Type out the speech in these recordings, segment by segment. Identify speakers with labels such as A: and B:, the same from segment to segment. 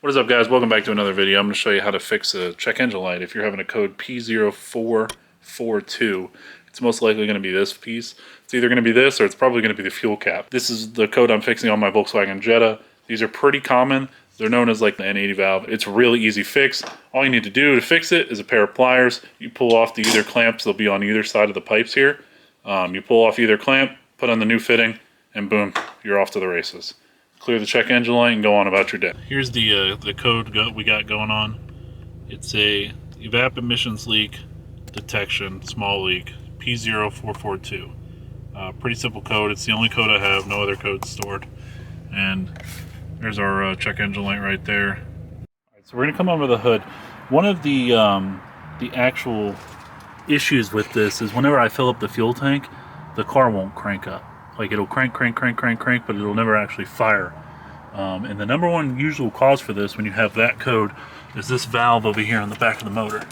A: What is up, guys? Welcome back to another video. I'm going to show you how to fix a check engine light. If you're having a code P0442, it's most likely going to be this piece. It's either going to be this or it's probably going to be the fuel cap. This is the code I'm fixing on my Volkswagen Jetta. These are pretty common. They're known as like the N80 valve. It's a really easy fix. All you need to do to fix it is a pair of pliers. You pull off the either clamps. They'll be on either side of the pipes here. You pull off either clamp, put on the new fitting, and boom, you're off to the races. Clear the check engine light and go on about your day. Here's the code we got going on. It's a evap emissions leak detection, small leak, P0442. Pretty simple code. It's the only code I have, no other codes stored. And there's our check engine light right there. All right, so we're gonna come over the hood. One of the actual issues with this is whenever I fill up the fuel tank, the car won't crank up. Like it'll crank, but it'll never actually fire. And the number one usual cause for this when you have that code is this valve over here on the back of the motor.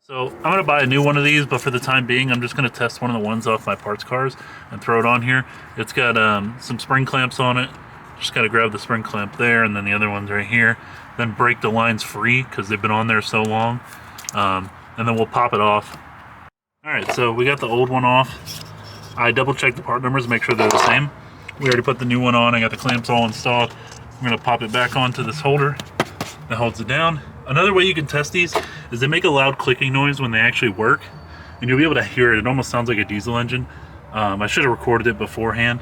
A: So I'm gonna buy a new one of these, but for the time being, I'm just gonna test one of the ones off my parts cars and throw it on here. It's got some spring clamps on it. Just gotta grab the spring clamp there, and then the other one's right here. Then break the lines free because they've been on there so long. And then we'll pop it off. All right, so we got the old one off. I double checked the part numbers to make sure they're the same. We already put the new one on. I got the clamps all installed. I'm gonna pop it back onto this holder that holds it down. Another way you can test these is they make a loud clicking noise when they actually work, and you'll be able to hear it. It almost sounds like a diesel engine. I should have recorded it beforehand,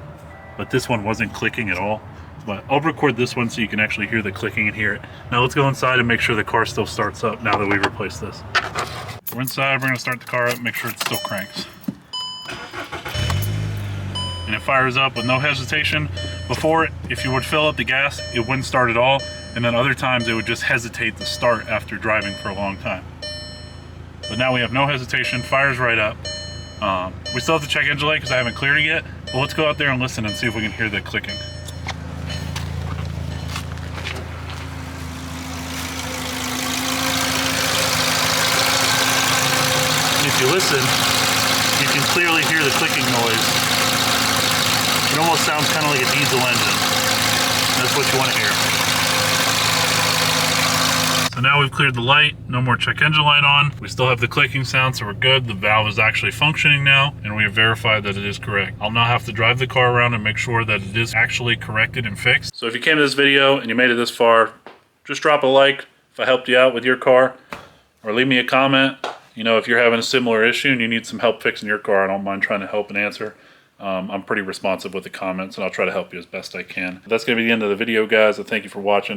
A: but this one wasn't clicking at all. But I'll record this one so you can actually hear the clicking and hear it. Now let's go inside and make sure the car still starts up now that we replaced this. We're inside, we're gonna start the car up, make sure it still cranks. And it fires up with no hesitation. Before, if you would fill up the gas, it wouldn't start at all. And then other times it would just hesitate to start after driving for a long time. But now we have no hesitation, fires right up. We still have to check engine light because I haven't cleared it yet. But let's go out there and listen and see if we can hear the clicking. If you listen, you can clearly hear the clicking noise. It almost sounds kind of like a diesel engine. That's what you want to hear. So now we've cleared the light, no more check engine light on. We still have the clicking sound, so we're good. The valve is actually functioning now, and we have verified that it is correct. I'll now have to drive the car around and make sure that it is actually corrected and fixed. So if you came to this video and you made it this far, just drop a like if I helped you out with your car, or leave me a comment. You know, if you're having a similar issue and you need some help fixing your car, I don't mind trying to help and answer. I'm pretty responsive with the comments, and I'll try to help you as best I can. That's going to be the end of the video, guys. I thank you for watching.